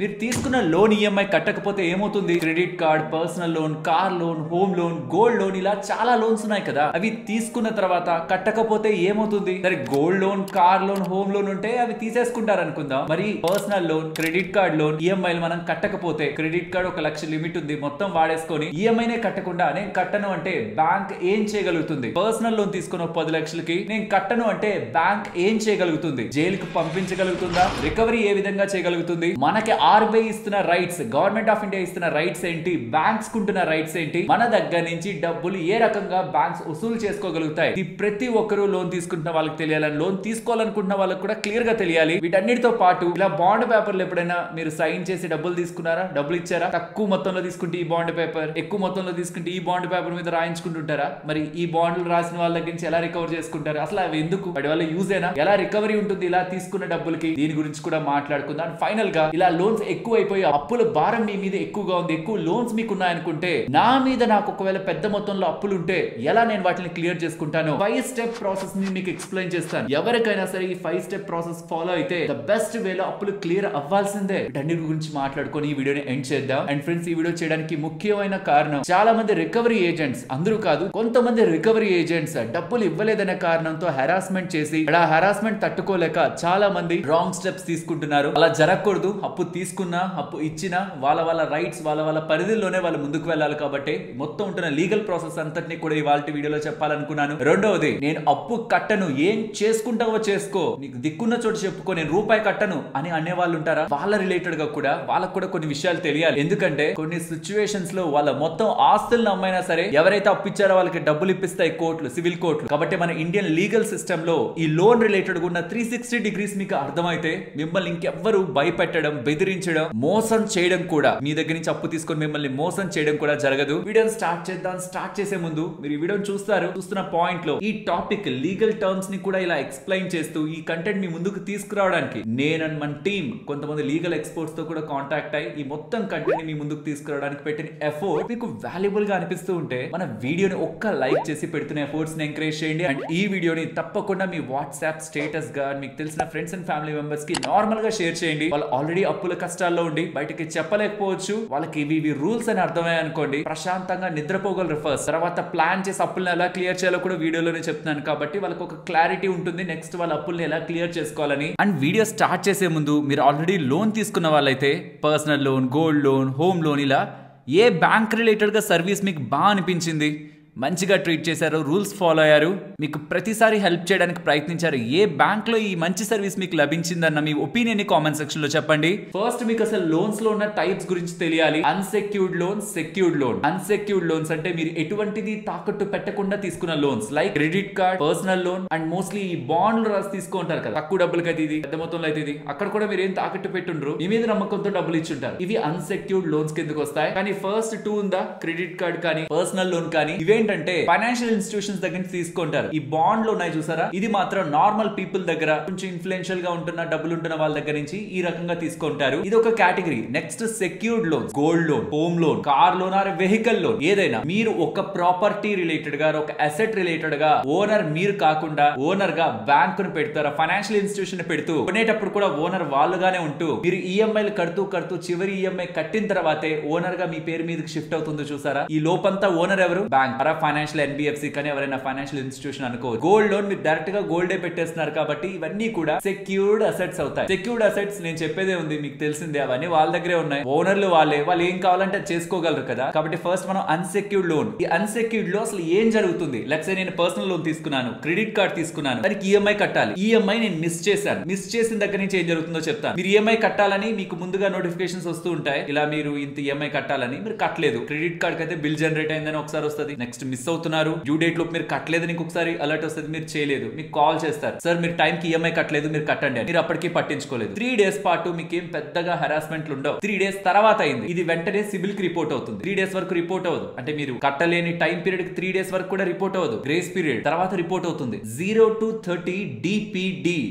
మీరు తీసుకున్న loan EMI కట్టకపోతే ఏమవుతుంది? Credit card, personal loan, car loan, home loan, gold loan, ఇలా చాలా లోన్స్ ఉన్నాయి కదా. అవి తీసుకున్న తర్వాత కట్టకపోతే ఏమవుతుంది? సరే, gold loan, car loan, home loan ఉంటే అవి తీసేసుకుంటారు అనుకుందాం. మరి personal loan, credit card loan ఈఎంఐలు మనం కట్టకపోతే, క్రెడిట్ కార్డ్ 1 లక్ష లిమిట్ ఉంది, మొత్తం వాడేసుకొని ఈఎంఐనే కట్టకుండా నేను కట్టను అంటే బ్యాంక్ ఏం చేయగలుగుతుంది? పర్సనల్ లోన్ తీసుకున్న 10 లక్షలకి నేను కట్టను అంటే బ్యాంక్ ఏం చేయగలుగుతుంది? జైలుకు పంపించగలుగుతుందా? రికవరీ ఏ విధంగా చేయగలుగుతుంది? మనకి ఆర్బీఐ ఇస్తున్న రైట్స్, గవర్నమెంట్ ఆఫ్ ఇండియా ఇస్తున్న రైట్స్ ఏంటి? బ్యాంక్స్ కుంటున్న రైట్స్ ఏంటి? మన దగ్గర నుంచి డబ్బులు ఏ రకంగా బ్యాంక్స్ వసూలు చేసుకోగలుగుతాయి? ఇది ప్రతి ఒక్కరూ లోన్ తీసుకుంటున్న వాళ్ళకి తెలియాలని, లోన్ తీసుకోవాలనుకుంటున్న వాళ్ళకి కూడా క్లియర్ గా తెలియాలి. వీటన్నిటితో పాటు ఇలా బాండ్ పేపర్లు ఎప్పుడైనా మీరు సైన్ చేసి డబ్బులు తీసుకున్నారా? డబ్బులు ఇచ్చారా? తక్కువ మొత్తంలో తీసుకుంటే ఈ బాండ్ పేపర్, ఎక్కువ మొత్తంలో తీసుకుంటే ఈ బాండ్ పేపర్ మీద రాయించుకుంటుంటారా? మరి ఈ బాండ్లు రాసిన వాళ్ళ దగ్గర నుంచి ఎలా రికవర్ చేసుకుంటారు? అసలు అవి ఎందుకు? వాటి వల్ల యూజ్ అయినా? ఎలా రికవరీ ఉంటుంది ఇలా తీసుకున్న డబ్బులకి? దీని గురించి కూడా మాట్లాడుకుందాం. ఫైనల్ గా ఇలా లోన్స్ ఎక్కువ అయిపోయి అప్పుల భారం మీ మీద ఎక్కువగా ఉంది, ఎక్కువ లోన్స్ మీకు ఉన్నాయనుకుంటే, నా మీద నాకు ఒకవేళ పెద్ద మొత్తంలో అప్పులు ఉంటే ఎలా నేను వాటిని క్లియర్ చేసుకుంటాను? 5 స్టెప్ ప్రాసెస్ ని మీకు ఎక్స్ప్లెయిన్ చేస్తాను. ఎవరికైనా సరే ఈ 5 స్టెప్ ప్రాసెస్ ఫాలో అయితే ద బెస్ట్ వేలో అప్పులు క్లియర్ అవ్వాల్సిందే. వీటన్నిటి గురించి మాట్లాడుకొని ఈ వీడియోని ఎండ్ చేద్దాం. అండ్ ఫ్రెండ్స్, ఈ వీడియో చేయడానికి ముఖ్యమైన కారణం, చాలా మంది రికవరీ ఏజెంట్స్, అందరూ కాదు, కొంతమంది రికవరీ ఏజెంట్స్ డబ్బులు ఇవ్వలేదనే కారణంతో హెరాస్మెంట్ చేసి, ఆ హెరాస్మెంట్ తట్టుకోలేక చాలా మంది రాంగ్ స్టెప్స్ తీసుకుంటున్నారు. అలా జరగకూడదు. అప్పు తీసుకున్నా, అప్పు ఇచ్చినా వాళ్ళ రైట్స్, వాళ్ళ పరిధిలోనే వాళ్ళు ముందుకు వెళ్ళాలి. కాబట్టి మొత్తం ఉంటున్న లీగల్ ప్రాసెస్ అంతటిని కూడా ఇవాళ వీడియోలో చెప్పాలనుకున్నాను. రెండవది, నేను అప్పు కట్టను, ఏం చేసుకుంటావో చేసుకో, నీకు దిక్కున్న చోటు చెప్పుకో, నేను రూపాయి కట్టను అని అనే వాళ్ళు ఉంటారా? వాళ్ళ రిలేటెడ్ గా కూడా వాళ్ళకు కూడా కొన్ని విషయాలు తెలియాలి. ఎందుకంటే కొన్ని సిచ్యువేషన్స్ లో వాళ్ళ మొత్తం ఆస్తులను అమ్మైనా సరే ఎవరైతే అప్పు ఇచ్చారో వాళ్ళకి డబ్బులు ఇప్పిస్తాయి కోర్టులు, సివిల్ కోర్టులు. కాబట్టి మన ఇండియన్ లీగల్ సిస్టమ్ లో ఈ లోన్ రిలేటెడ్ ఉన్న 360 డిగ్రీస్ మీకు అర్థమైతే మిమ్మల్ని ఇంకెవ్వరు భయపెట్టడం, బెదిరించడం, మోసం చేయడం కూడా, మీ దగ్గర నుంచి అప్పు తీసుకొని మిమ్మల్ని మోసం చేయడం కూడా జరగదు. వీడియోని స్టార్ట్ చేద్దాం. స్టార్ట్ చేసే ముందు మీరు ఈ వీడియోని చూస్తున్న పాయింట్ లో ఈ టాపిక్ లీగల్ టర్మ్స్ ని కూడా ఇలా ఎక్స్ప్లెయిన్ చేస్తూ ఈ కంటెంట్ మీ ముందుకు తీసుకురావడానికి నేను అండ్ మన టీం కొంతమంది లీగల్ ఎక్స్పర్ట్స్ తో కూడా కాంటాక్ట్ అయ్యి ఈ మొత్తం కంటెంట్ ని మీ ముందుకు తీసుకురావడానికి పెట్టిన ఎఫర్ట్ మీకు వాల్యుబుల్ గా అనిపిస్తూ ఉంటే మన వీడియోని ఒక్క లైక్ చేసి పెడుతున్న ఎఫర్ట్స్ ని ఎంకరేజ్ చేయండి. అండ్ ఈ వీడియోని తప్పకుండా మీ వాట్సాప్ స్టేటస్ గా, మీకు తెలిసిన ఫ్రెండ్స్ అండ్ ఫ్యామిలీ మెంబర్స్ కి నార్మల్ గా షేర్ చేయండి. వాళ్ళు ఆల్రెడీ అప్పుల కష్టాల్లో ఉండి బయటకి చెప్పలేకపోవచ్చు, వాళ్ళకి ఇవి రూల్స్ అని అర్థమయ్యాయి అనుకోండి, ప్రశాంతంగా నిద్రపోగలరు. ఫస్ట్ తర్వాత ప్లాన్ చేసి అప్పుల్ని ఎలా క్లియర్ చేయాలో కూడా వీడియోలోనే చెప్తున్నాను. కాబట్టి వాళ్ళకి ఒక క్లారిటీ ఉంటుంది నెక్స్ట్ వాళ్ళ అప్పుల్ని ఎలా క్లియర్ చేసుకోవాలని. అండ్ వీడియో స్టార్ట్ చేసే ముందు మీరు ఆల్రెడీ లోన్ తీసుకున్న వాళ్ళైతే personal loan, gold loan, home loan, ఇలా ఏ బ్యాంక్ రిలేటెడ్ గా సర్వీస్ మీకు బాగా అనిపించింది, మంచిగా ట్రీట్ చేశారు, రూల్స్ ఫాలో అయ్యారు, మీకు ప్రతిసారి హెల్ప్ చేయడానికి ప్రయత్నించారు, ఏ బ్యాంక్ లో ఈ మంచి సర్వీస్ మీకు లభించిందన్న మీ ఒపీనియన్ ని కామెంట్ సెక్షన్ లో చెప్పండి. ఫస్ట్ మీకు అసలు లోన్స్ లో ఉన్న టైప్స్ గురించి తెలియాలి. Unsecured loan, secured loan. Unsecured loans అంటే మీరు ఎటువంటిది తాకట్టు పెట్టకుండా తీసుకున్న loans, like credit card, personal loan, and mostly ఈ బాండ్లు రాసి తీసుకుంటారు కదా, తక్కువ డబ్బులకి అయితే ఇది, పెద్ద మొత్తంలో అయితే ఇది, అక్కడ కూడా మీరు ఏం తాకట్టు పెట్టుండ్రు, మీ మీద నమ్మకంతో డబ్బులు ఇచ్చుంటారు. ఇవి అన్సెక్యూర్డ్ లోన్స్ కిందకి వస్తాయి. కానీ ఫస్ట్ 2 ఉందా, క్రెడిట్ కార్డ్ కానీ పర్సనల్ లోన్ కానీ, ఇవేంటంటే ఫైనాన్షియల్ ఇన్స్టిట్యూషన్స్ దగ్గర నుంచి తీసుకుంటారు. ఈ బాండ్లు ఉన్నాయి చూసారా, ఇది మాత్రం నార్మల్ పీపుల్ దగ్గర, కొంచెం ఇన్ఫ్లుయెన్షియల్ గా ఉంటున్న, డబ్బులు ఉంటున్న వాళ్ళ దగ్గర నుంచి ఈ రకంగా తీసుకుంటారు. ఇది ఒక category. Next secured loan, gold loan, home loan, car loan are vehicle loan, ఏదైనా మీరు ఒక ప్రాపర్టీ రిలేటెడ్ గా, ఒక అసెట్ రిలేటెడ్ గా ఓనర్ మీరు కాకుండా ఓనర్ గా బ్యాంక్ ను పెడతారు, ఫైనాన్షియల్ ఇన్స్టిట్యూషన్ పెడుతూ, కొనేటప్పుడు కూడా ఓనర్ వాళ్ళుగానే ఉంటూ, మీరు ఈఎంఐలు కడుతూ చివరి ఈఎంఐ కట్టిన తర్వాతే ఓనర్ గా మీ పేరు మీదకి షిఫ్ట్ అవుతుంది చూసారా. ఈ లోపంతా ఓనర్ ఎవరు? బ్యాంక్, ఫైనాన్షియల్ ఎన్బిఎఫ్సి కానీ ఎవరైనా ఫైనాన్షియల్ ఇన్స్టిట్యూషన్ అనుకో. గోల్డ్ లోన్ మీరు డైరెక్ట్ గా గోల్డే పెట్టేస్తున్నారు కాబట్టి ఇవన్నీ కూడా సెక్యూర్డ్ అసెట్స్ అవుతాయి. సెక్యూర్డ్ అసెట్స్ నేను చెప్పేదే ఉంది, మీకు తెలిసిందే, అవన్నీ వాళ్ళ దగ్గరే ఉన్నాయి, ఓనర్లు వాళ్ళు ఏం కావాలంటే చేసుకోగలరు కదా. కాబట్టి ఫస్ట్ మనం అన్సెక్యూర్డ్ లోన్. ఈ అన్సెక్యూర్డ్ లో అసలు ఏం జరుగుతుంది? లెట్స్ సే నేను పర్సనల్ లోన్ తీసుకున్నాను, క్రెడిట్ కార్డ్ తీసుకున్నాను, దానికి ఈఎంఐ కట్టాలి, ఈఎంఐ నేను మిస్ చేసిన దగ్గర నుంచి ఏం జరుగుతుందో చెప్తాను. మీరు ఈఎంఐ కట్టాలని మీకు ముందుగా నోటిఫికేషన్స్ వస్తూ ఉంటాయి, ఇలా మీరు ఇంత ఈఎంఐ కట్టాలని, మీరు కట్టలేదు. క్రెడిట్ కార్డ్ అయితే బిల్ జనరేట్ అయిందని ఒకసారి వస్తుంది, నెక్స్ట్ మిస్ అవుతున్నారు, డ్యూ డేట్ లో మీరు కట్టలేదు, ఇంకొకసారి అలర్ట్ వస్తుంది, మీరు చేయలేదు, మీకు కాల్ చేస్తారు, సార్ మీరు టైం కి ఈఎంఐ కట్టలేదు, మీరు కట్టండి అని. మీరు అప్పటికి పట్టించుకోలేదు. 3 డేస్ పాటు మీకు ఏం పెద్దగా హెరాస్మెంట్లు ఉండవు. 3 డేస్ తర్వాత అయింది, ఇది వెంటనే సివిల్ కి రిపోర్ట్ అవుతుంది. 3 డేస్ వరకు రిపోర్ట్ అవ్వదు, అంటే మీరు కట్టలేని టైం పీరియడ్ కి 3 డేస్ వరకు కూడా రిపోర్ట్ అవ్వదు, గ్రేస్ పీరియడ్ తర్వాత రిపోర్ట్ అవుతుంది. 0 to 30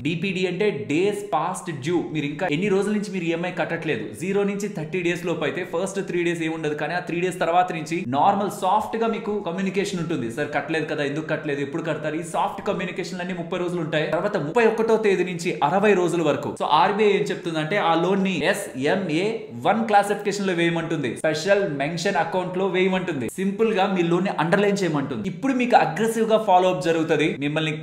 డిపిడి అంటే డేస్ పాస్ట్ డ్యూ. మీరు ఇంకా ఎన్ని రోజుల నుంచి మీరు ఈఎంఐ కట్టట్లేదు, 0 నుంచి 30 డేస్ లోపు అయితే ఫస్ట్ 3 డేస్ ఏముండదు, కానీ ఆ 3 డేస్ తర్వాత నుంచి నార్మల్ సాఫ్ట్ గా మీకు కమ్యూనికేషన్ ఉంటుంది. సార్ కట్టలేదు కదా, ఎందుకు కట్టలేదు, ఎప్పుడు కడతారు, ఈ సాఫ్ట్ కమ్యూనికేషన్ అన్ని 30 రోజులు ఉంటాయి. తర్వాత 31వ తేదీ నుంచి 60 రోజుల వరకు. సో ఆర్బీఐ ఏం చెప్తుందంటే ఆ లోన్ ని SMA1 క్లాసిఫికేషన్ లో వేయమంటుంది, స్పెషల్ మెన్షన్ అకౌంట్ లో వేయమంటుంది, సింపుల్ గా మీ లోన్ ని అండర్లైన్ చేయమంటుంది. ఇప్పుడు మీకు అగ్రెసివ్ గా ఫాలో అప్ జరుగుతుంది. మిమ్మల్ని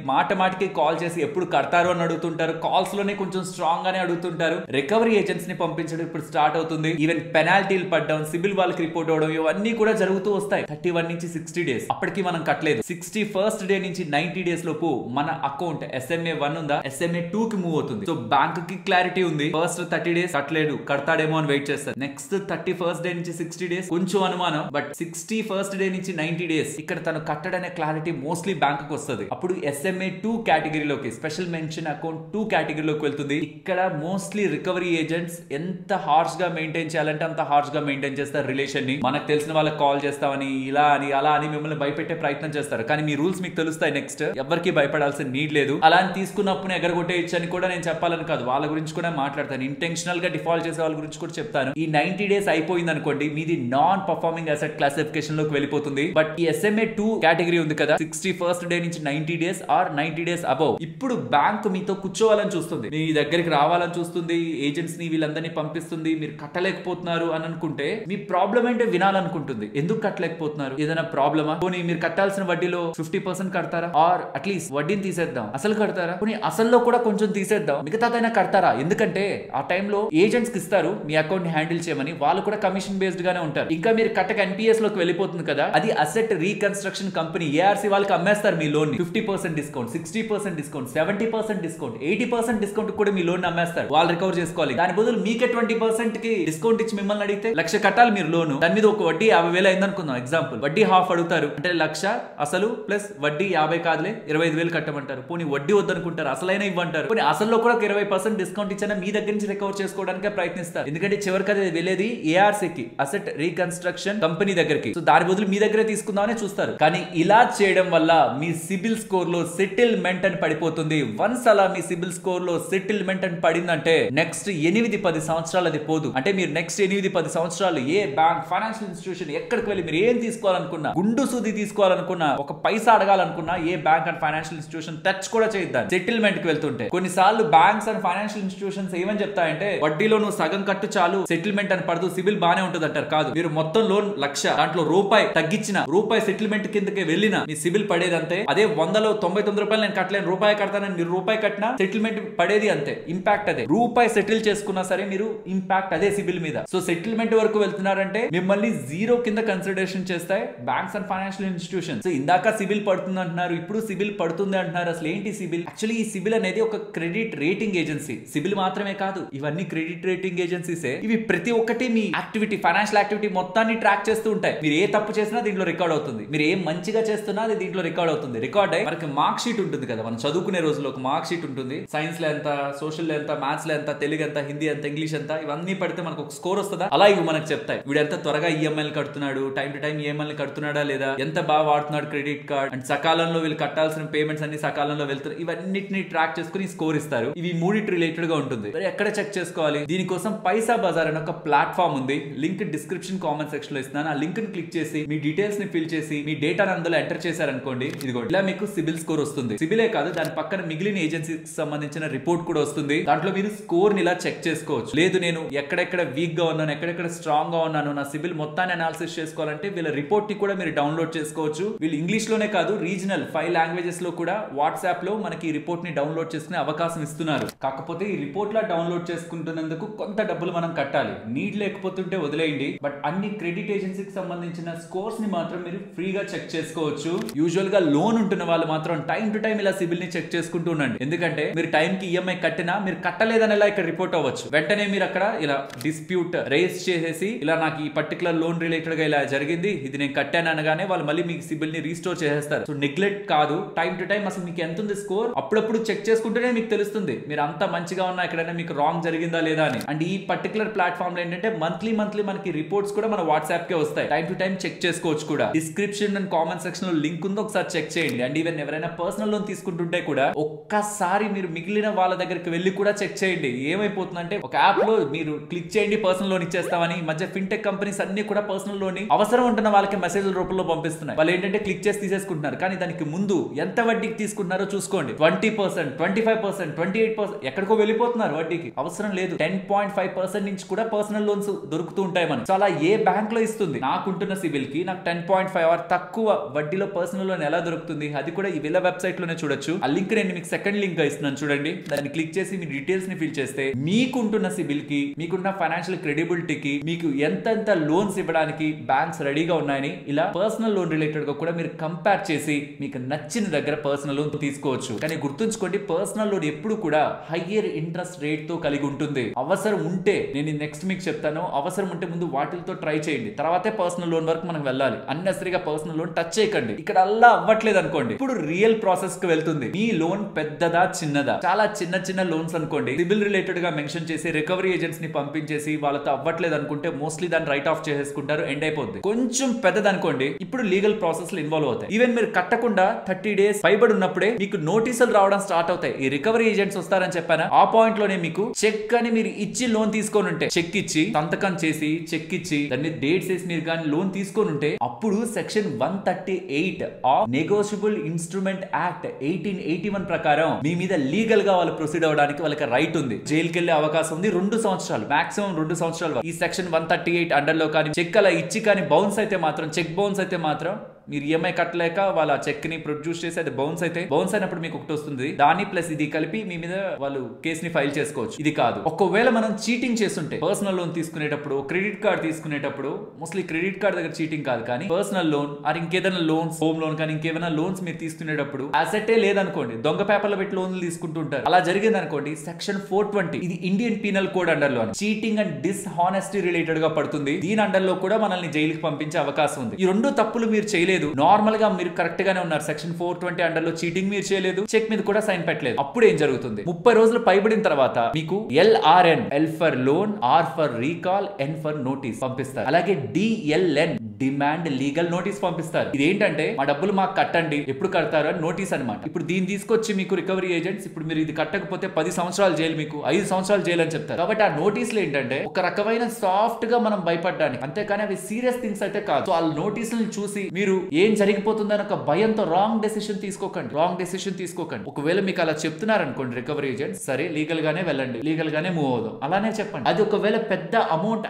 మాటికి కాల్ చేసి ఎప్పుడు కడతారు అని అడుగుతుంటారు. కాల్స్ లోనే కొంచెం స్ట్రాంగ్ గానే అడుగుతుంటారు. రికవరీ ఏజెంట్స్ ని పంపించడం ఇప్పుడు స్టార్ట్ అవుతుంది. ఈవెన్ పెనాల్టీలు పడ్డం, సిబిల్ వాళ్ళకి రిపోర్ట్ అవడం, ఇవన్నీ కూడా జరుగుతూ వస్తాయి. 31 నుంచి 60 డేస్ అప్పటికి మనం కట్టలేదు. 61st డే నుంచి 90 డేస్ లోపు మన అకౌంట్ SMA1 ఉందా SMA2 కి మూవ్ అవుతుంది. సో బ్యాంక్ కి క్లారిటీ ఉంది. ఫస్ట్ 30 డేస్ కట్టలేదు, కడతాడేమో అని వెయిట్ చేస్తారు. నెక్స్ట్ 31st డే నుంచి 60 డేస్ కొంచెం అనుమానం, బట్ 61st డే నుంచి 90 డేస్ ఇక్కడ తను కట్టడనే క్లారిటీ మోస్ట్లీ బ్యాంక్ కు వస్తుంది. అప్పుడు SMA2 కేటగిరీలోకి, స్పెషల్ మెన్షన్ అకౌంట్ 2 కేటగిరీలోకి వెళ్తుంది. ఇక్కడ మోస్ట్లీ రికవరీ ఏజెంట్స్ ఎంత హార్ష్ గా మెయింటైన్ చేయాలంటే అంత హార్ష్ గా మెయింటైన్ చేస్తారు రిలేషన్ ని. మనకు తెలిసిన వాళ్ళకి కాల్ చేస్తామని, ఇలా అని అలా అని మిమ్మల్ని భయపెట్టే ప్రయత్నం చేస్తారు. కానీ మీ రూల్స్ మీకు తెలుస్తాయి. నెక్స్ట్ ఎవరికి భయపడాల్సిన నీడ్ లేదు. అలా అని తీసుకున్నప్పుడు ఎగరగొట్టేయచ్చు అని కూడా నేను చెప్పాలని కాదు, వాళ్ళ గురించి కూడా మాట్లాడతాను. ఇంటెన్షనల్ గా డిఫాల్ట్ చేసే వాళ్ళ గురించి కూడా చెప్తాను. ఈ 90 డేస్ అయిపోయింది అనుకోండి, మీది నాన్ పర్ఫార్మింగ్ అసెట్ క్లాసిఫికేషన్ లోకి వెళ్ళిపోతుంది. బట్ ఈ SMA2 కేటగిరీ ఉంది కదా, 61st డే నుంచి 90 డేస్ ఆర్ 90 డేస్ అబౌవ్, ఇప్పుడు బ్యాంక్ మీతో కూర్చోవాలని చూస్తుంది, మీ దగ్గరికి రావాలని చూస్తుంది, ఏజెంట్స్ ని వీళ్ళందరినీ పంపిస్తుంది. మీరు కట్టలేకపోతున్నారు అని అనుకుంటే మీ ప్రాబ్లం ఏంటో వినాలనుకుంటుంది. ఎందుకు కట్టలేకపోతున్నారు, ఏదైనా ప్రాబ్లమా, పోనీ మీరు కట్టాల్సిన వడ్డీలో 50% కడతారా, ఆర్ అట్లీస్ట్ వడ్డీని తీసేద్దాం, అసలు కడతారా, పోనీ అసల్లో కూడా కొంచెం తీసేద్దాం, మిగతాదైనా కడతారా. ఎందుకంటే ఆ టైంలో ఏజెంట్స్ కి ఇస్తారు మీ అకౌంట్ ని హ్యాండిల్ చేయమని, వాళ్ళు కూడా కమిషన్ బేస్డ్ గానే ఉంటారు. ఇంకా మీరు కట్టక NPS లోకి వెళ్ళిపోతుంది కదా, అది అసెట్ రీకన్స్ట్రక్షన్ కంపెనీ ARC వాళ్ళకి అమ్మేస్తారు మీ లోన్ ని. 50% డిస్కౌంట్, 60% డిస్కౌంట్, 70% డిస్కౌంట్, 80% డిస్కౌంట్ కూడా మీ లోన్ అమ్మేస్తారు. వాళ్ళు రికవర్ చేసుకోవాలి. దాని బదులు మీకే 20% కి డిస్కౌంట్ ఇచ్చి మిమ్మల్ని అడిగితే 1,00,000 కట్టాలి మీరు లోన్. దాని మీద ఒక వడ్డీ 50,000 అయింది అనుకుందాం ఎగ్జాంపుల్, వడ్డీ హాఫ్ అడుగుతారు అంటే 1,00,000 అసలు ప్లస్ వడ్డీ 50 కాదులే 25,000 కట్టమంటారు. పోనీ వడ్డీ వద్దనుకుంటారు, అసలైనా ఇవ్వంటారు. పోనీ అసల్లో కూడా 20% డిస్కౌంట్ ఇచ్చినా మీ దగ్గర నుంచి రికవర్ చేసుకోవడానికి ప్రయత్నిస్తారు. ఎందుకంటే చివరికి అది వెళ్ళేది ARC కి, అసెట్ రీకన్స్ట్రక్షన్ కంపెనీ దగ్గరికి. సో దాని బదులు మీ దగ్గరే తీసుకుందామని చూస్తారు. కానీ ఇలా చేయడం వల్ల మీ సిబిల్ స్కోర్ లో సెటిల్మెంట్ అని పడిపోతుంది. వన్స్ అలా మీ సిబిల్ స్కోర్ లో సెటిల్మెంట్ అని పడిందంటే నెక్స్ట్ 8-10 సంవత్సరాలు అది పోదు. అంటే మీరు నెక్స్ట్ 8-10 సంవత్సరాలు ఏ బ్యాంక్, ఫైనాన్షియల్ ఇన్స్టిట్యూషన్ ఎక్కడికి వెళ్ళి మీరు ఏం తీసుకోవాలనుకున్నా, గుండు సూది తీసుకోవాలనుకున్నా, ఒక పైసా అడగాలనుకున్నా ఏ bank and financial institution touch కూడా చేయద్దాం. సెటిల్మెంట్ కి వెళ్తుంటే కొన్నిసార్లు బ్యాంక్స్ అండ్ ఫైనాన్షియల్ ఇన్స్టిట్యూషన్స్ ఏమని చెప్తాయంటే, వడ్డీలో నువ్వు సగం కట్టు చాలు, సెటిల్మెంట్ అని పడదు, సిబిల్ బానే ఉంటుంది అంటారు. కాదు, మీరు మొత్తం లోన్ 1,00,000, దాంట్లో రూపాయి తగ్గించిన, రూపాయి సెటిల్మెంట్ కిందకి వెళ్ళిన మీ సిబిల్ పడేది అంతే. అదే 100లో 99 రూపాయలు నేను కట్టలేను, రూపాయి కడతానని మీరు రూపాయి కట్టినా సెటిల్మెంట్ పడేది అంతే. ఇంపాక్ట్ అదే. రూపాయి సెటిల్ చేసుకున్నా సరే మీరు ఇంపాక్ట్ అదే సిబిల్ మీద. సో సెటిల్మెంట్ వరకు వెళ్తున్నారంటే మిమ్మల్ని జీరో కింద కన్సిడరేషన్ చేస్తాయి బ్యాంక్స్ అండ్ ఫైనాన్షియల్ ఇన్స్టిట్యూషన్స్. ఇందాక సిబిల్ పడుతుంది అంటున్నారు, ఇప్పుడు సిబిల్ పడుతుంది అంటున్నారు. అసలు ఏంటి సిబిల్? యాక్చువల్లీ ఈ సిబిల్ అనేది ఒక క్రెడిట్ రేటింగ్ ఏజెన్సీ. సిబిల్ మాత్రమే కాదు, ఇవన్నీ క్రెడిట్ రేటింగ్ ఏజెన్సీసే. ఇవి ప్రతి ఒక్కటి మీ యాక్టివిటీ, ఫైనాన్షియల్ యాక్టివిటీ మొత్తాన్ని ట్రాక్ చేస్తూ ఉంటాయి. మీరు ఏ తప్పు చేసినా దీంట్లో రికార్డ్ అవుతుంది, మీరు ఏం మంచిగా చేస్తున్నా అది దీంట్లో రికార్డ్ అవుతుంది. రికార్డ్ అయ్యి మనకి మార్క్ షీట్ ఉంటుంది కదా, మనం చదువుకునే రోజుల్లో ఒక మార్క్ షీట్ ఉంటుంది. సైన్స్ లో ఎంత, సోషల్ లో ఎంత, మ్యాథ్స్ లో ఎంత, తెలుగు ఎంత, హిందీ ఎంత, ఇంగ్లీష్ ఎంత, ఇవన్నీ పడితే మనకు ఒక స్కోర్ వస్తుందా? అలా ఇవి మనకు చెప్తాయి. వీడు ఎంత త్వరగా ఈఎంఐలు కడుతున్నాడు, టైం టు టైం ఈఎంఐలు కడుతున్నాడా లేదా, ఎంత బాగా వాడుతున్నాడు క్రెడిట్ కార్డ్, అండ్ సకాలంలో వీళ్ళు కట్టాల్సిన పేమెంట్స్ అన్ని సకాలంలో వెళ్తున్నాయి, ఇవన్నిటిని ట్రాక్ చేసుకుని స్కోర్ ఇస్తారు. ఇవి మూడిటి రిలేటెడ్ గా ఉంటుంది. మరి ఎక్కడ చెక్ చేసుకోవాలి? దీనికోసం పైసా బజార్ అనే ఒక ప్లాట్ఫామ్ ఉంది. లింక్ డిస్క్రిప్షన్ కామెంట్ సెక్షన్ లో ఇస్తున్నాను. ఆ లింక్ ని క్లిక్ చేసి మీ డీటెయిల్స్ ని ఫిల్ చేసి మీ డేటాను అందులో ఎంటర్ చేశారనుకోండి, ఇదిగో ఇలా మీకు సిబిల్ స్కోర్ వస్తుంది. సిబిలే కాదు, దాని పక్కన మిగిలిన ఏజెన్సీకి సంబంధించిన రిపోర్ట్ కూడా వస్తుంది. దాంట్లో మీరు స్కోర్ ని ఇలా చెక్ చేసుకోవచ్చు. లేదు నేను ఎక్కడెక్కడ వీక్ గా ఉన్నాను, ఎక్కడెక్కడ స్ట్రాంగ్ గా ఉన్నాను, నా సిబిల్ మొత్తాన్ని అనాలిసిస్ చేసుకోవాలంటే వీళ్ళ రిపోర్ట్ ని కూడా మీరు డౌన్లోడ్ చేసుకోవచ్చు. వీళ్ళు ఇంగ్లీష్ లోనే కాదు, రీజనల్ 5 లాంగ్వేజెస్ లో కూడా వాట్సాప్ లో మనకి ఈ రిపోర్ట్ ని డౌన్లోడ్ చేసుకునే అవకాశం ఇస్తున్నారు. కాకపోతే ఈ రిపోర్ట్ లా డౌన్లోడ్ చేసుకుంటున్నందుకు కొంత డబ్బులు మనం కట్టాలి. నీడ్ లేకపోతుంటే వదిలేయండి. బట్ అన్ని క్రెడిట్ ఏజెన్సీకి సంబంధించిన స్కోర్స్ ని మాత్రం మీరు ఫ్రీగా చెక్ చేసుకోవచ్చు. యూజువల్ గా లోన్ ఉంటున్న వాళ్ళు మాత్రం టైం టు టైం ఇలా సిబిల్ ని చెక్ చేసుకుంటూ ఉండండి. ఎందుకంటే మీరు టైం కి ఈఎంఐ కట్టినా మీరు కట్టలేదని ఇలా ఇక్కడ రిపోర్ట్ అవ్వచ్చు. వెంటనే మీరు అక్కడ ఇలా డిస్ప్యూట్ రైజ్ చేసేసి, ఇలా నాకు ఈ పర్టికులర్ లోన్ రిలేటెడ్ గా ఇలా జరిగింది, ఇది నేను కట్టాను అనగానే వాళ్ళు మళ్ళీ మీకు సిబిల్ ని రీస్టోర్ చేసేస్తారు. సో నెగ్లెక్ట్ కాదు, టైం టు టైం అసలు మీకు ఎంత ఉంది స్కోర్ అప్పుడప్పుడు చెక్ చేసుకుంటేనే మీకు తెలుస్తుంది మీరు అంత మంచిగా ఉన్నా ఎక్కడైనా మీకు రాంగ్ జరిగిందా లేదా అని. అండ్ ఈ పర్టికులర్ ప్లాట్ఫామ్ లో ఏంటంటే మంత్లీ మనకి రిపోర్ట్స్ కూడా మన వాట్సాప్ కే వస్తాయి. టైం టు టైం చెక్ చేసుకోవచ్చు కూడా. డిస్క్రిప్షన్ అండ్ కామెంట్ సెక్షన్ లో లింక్ ఉంది, ఒకసారి చెక్ చేయండి. అండ్ ఈవెన్ ఎవరైనా పర్సనల్ లోన్ తీసుకుంటుంటే కూడా ఒక్కసారి మీరు మిగిలిన వాళ్ళ దగ్గరికి వెళ్ళి కూడా చెక్ చేయండి. ఏమైపోతుందంటే ఒక యాప్ లో మీరు క్లిక్ చేయండి పర్సనల్ లోన్ ఇచ్చేస్తామని, మధ్య ఫిన్టెక్ కంపెనీస్ అన్ని కూడా పర్సనల్ లోన్ అవసరం ఉంటున్న వాళ్ళకి మెసేజ్ రూపంలో రూపంలో పంపిస్తున్నాయి. వాళ్ళు ఏంటంటే క్లిక్ చేసి తీసేసుకుంటున్నారు. కానీ దానికి ముందు ఎంత వడ్డీకి తీసుకుంటున్నారో చూసుకోండి. 20%, 25%, 28%, ఎక్కడికో వెళ్ళిపోతున్నారు వడ్డీకి. అవసరం లేదు. 10.5% నుంచి కూడా పర్సనల్ లోన్స్ దొరుకుతూ ఉంటాయి మనకి. సో అలా ఏ బ్యాంక్ లో ఇస్తుంది? నాకుంటున్న సిబిల్ కి నాకు 10.5 తక్కువ వడ్డీలో పర్సనల్ లోన్ ఎలా దొరుకుతుంది? అది కూడా ఈ వీళ్ళ వెబ్సైట్ లోనే చూడొచ్చు. ఆ లింక్ నేను మీకు సెకండ్ లింక్ గా ఇస్తున్నాను చూడండి. దాన్ని క్లిక్ చేసి మీ డీటెయిల్స్ ని ఫిల్ చేస్తే మీకుంటున్న సిబిల్ కి, మీకున్న ఫైనాన్షియల్ క్రెడిబిలిటీకి, మీకు ఎంతెంత లోన్స్ ఇవ్వడానికి బ్యాంక్స్ రెడీగా ఉన్నాయని ఇలా పర్సనల్ లోన్ రిలేటెడ్ గా కూడా మీరు కంపేర్ చేసి మీకు నచ్చిన దగ్గర పర్సనల్ లోన్ తీసుకోవచ్చు. కానీ గుర్తుంచుకోండి, పర్సనల్ లోన్ ఎప్పుడు కూడా హయ్యర్ ఇంట్రెస్ట్ రేట్ తో కలిగి ఉంటుంది. అవసరం ఉంటే నేను నెక్స్ట్ మీకు చెప్తాను, అవసరం ఉంటే ముందు వాటితో ట్రై చేయండి, తర్వాతే పర్సనల్ లోన్ వరకు మనం వెళ్ళాలి. అన్నెసరీగా పర్సనల్ లోన్ టచ్ చేయకండి. ఇక్కడ అలా అవ్వట్లేదు అనుకోండి, ఇప్పుడు రియల్ ప్రాసెస్ కు వెళ్తుంది. మీ లోన్ పెద్దదా చిన్నదా? చాలా చిన్న చిన్న లోన్స్ అనుకోండి, సిబిల్ రిలేటెడ్ గా మెన్షన్ చేసి రికవరీ ఏజెంట్స్ ని పంపించేసి వాళ్ళతో అవ్వట్లేదు అనుకుంటే మోస్ట్లీ దాన్ని రైట్ ఆఫ్ చేసేసుకుంటారు, ఎండ్ అయిపోద్ది. కొంచెం పెద్దది అనుకోండి, ఇప్పుడు లీగల్ ప్రాసెస్ లో ఇన్వాల్వ్ అవుతాయి. ఈవెన్ మీరు కట్టకుండా 30 days పైబడి ఉన్నప్పుడే మీకు నోటీసులు రావడం స్టార్ట్ అవుతాయి. ఈ రికవరీ ఏజెంట్స్ వస్తారని చెప్పానా, ఆ పాయింట్ లోనే మీకు చెక్ అని మీరు ఇచ్చి లోన్ తీసుకొని ఉంటే, చెక్ ఇచ్చి సంతకం చేసి చెక్ ఇచ్చి దాన్ని డేట్స్ వేసి మీరు కానీ లోన్ తీసుకొని ఉంటే, అప్పుడు section 138 of negotiable instrument act 1881 ప్రకారం మీ మీద లీగల్ గా వాళ్ళు ప్రొసీడ్ అవడానికి వాళ్ళకి రైట్ ఉంది. జైలుకి వెళ్లే అవకాశం ఉంది 2 సంవత్సరాలు, మాక్సిమం 2 సంవత్సరాలు. ఈ సెక్షన్ 138 అండర్ లో కానీ చెక్ అలా ఇచ్చి కానీ బౌన్స్ అయితే మాత్రం, చెక్ బౌన్స్ అయితే మాత్రం మీరు ఈఎంఐ కట్టలేక వాళ్ళ చెక్ ని ప్రొడ్యూస్ చేసి అది బౌన్స్ అయితే, బౌన్స్ అయినప్పుడు మీకు ఒకటి వస్తుంది, దాని ప్లస్ ఇది కలిపి మీ మీద వాళ్ళు కేసుని ఫైల్ చేసుకోవచ్చు. ఇది కాదు. ఒకవేళ మనం చీటింగ్ చేస్తుంటే, పర్సనల్ లోన్ తీసుకునేటప్పుడు, క్రెడిట్ కార్డ్ తీసుకునేటప్పుడు, మోస్ట్లీ క్రెడిట్ కార్డ్ దగ్గర చీటింగ్ కాదు కానీ పర్సనల్ లోన్ ఆర్ ఇంకేదైనా లోన్స్, హోమ్ లోన్ కానీ ఇంకేమైనా లోన్స్ మీరు తీసుకునేటప్పుడు అసెటే లేదనుకోండి, దొంగ పేపర్లో పెట్టి లోన్లు తీసుకుంటూ ఉంటారు. అలా జరిగింది అనుకోండి, సెక్షన్ 420 ఇది ఇండియన్ పీనల్ కోడ్ అండర్ లో చీటింగ్ అండ్ డిస్హానెస్టీ రిలేటెడ్ గా పడుతుంది. దీని అండర్ లో కూడా మనల్ని జైలుకి పంపించే అవకాశం ఉంది. ఈ 2 తప్పులు మీరు చేయలేదు, నార్మల్ గా మీరు కరెక్ట్ గానే ఉన్నారు, సెక్షన్ 420 అండర్ లో చీటింగ్ మీరు చేయలేదు, చెక్ మీద కూడా సైన్ పెట్టలేదు, అప్పుడు ఏం జరుగుతుంది? 30 రోజులు పైబడిన తర్వాత మీకు LRN, L for loan, R for recall, N for notice పంపిస్తారు. అలాగే DLN, డిమాండ్ లీగల్ నోటీస్ పంపిస్తారు. ఇదేంటంటే మా డబ్బులు మాకు కట్టండి, ఎప్పుడు కడతారు అని నోటీస్ అనమాట. ఇప్పుడు దీన్ని తీసుకొచ్చి మీకు రికవరీ ఏజెంట్స్, ఇప్పుడు మీరు ఇది కట్టకపోతే 10 సంవత్సరాలు జైలు, మీకు 5 సంవత్సరాలు జైలు అని చెప్తారు. కాబట్టి ఆ నోటీసులు ఏంటంటే ఒక రకమైన సాఫ్ట్ గా మనం భయపడడానికి, అంతేకాని అవి సీరియస్ థింగ్స్ అయితే కాదు. సో ఆ నోటీసులను చూసి మీరు ఏం జరిగిపోతుందని ఒక భయంతో రాంగ్ డెసిషన్ తీసుకోకండి. ఒకవేళ మీకు అలా చెప్తున్నారు అనుకోండి రికవరీ ఏజెంట్, సరే లీగల్ గానే వెళ్ళండి, లీగల్ గానే మూవ్ అవుదాం, అలానే చెప్పండి. అది ఒకవేళ పెద్ద అమౌంట్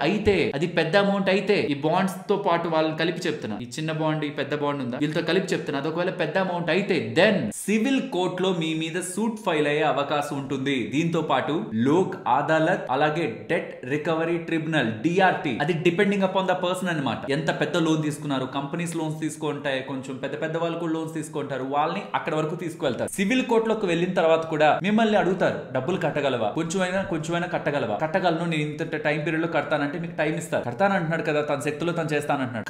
అయితే, ఈ బాండ్స్ తో పాటు వాళ్ళని కలిపి చెప్తున్నా, ఈ చిన్న బాండ్ ఈ పెద్ద బాండ్ ఉందా, వీళ్ళతో కలిపి చెప్తున్నా, అది ఒకవేళ పెద్ద అమౌంట్ అయితే దెన్ సివిల్ కోర్ట్ లో మీ మీద సూట్ ఫైల్ అయ్యే అవకాశం ఉంటుంది. దీంతో పాటు లోక్ అదాలత్, అలాగే డెట్ రికవరీ ట్రిబ్యునల్ DRT, అది డిపెండింగ్ అపాన్ ద పర్సన్ అనమాట. ఎంత పెద్ద లోన్ తీసుకున్నారు, కంపెనీస్ లోన్స్ తీసుకుంటాయి, కొంచెం పెద్ద వాళ్ళు కూడా లోన్స్ తీసుకుంటారు, వాళ్ళని అక్కడ వరకు తీసుకువెళ్తారు. సివిల్ కోర్టులోకి వెళ్ళిన తర్వాత కూడా మిమ్మల్ని అడుగుతారు, డబ్బులు కట్టగలవా, కొంచెమైనా కట్టగలను, నేను ఇంత టైం పీరియడ్ లో కడతానంటే మీకు టైం ఇస్తారు. కడతానంటున్నాడు కదా, తన శక్తిలో తను చేస్తానంటున్నాడు.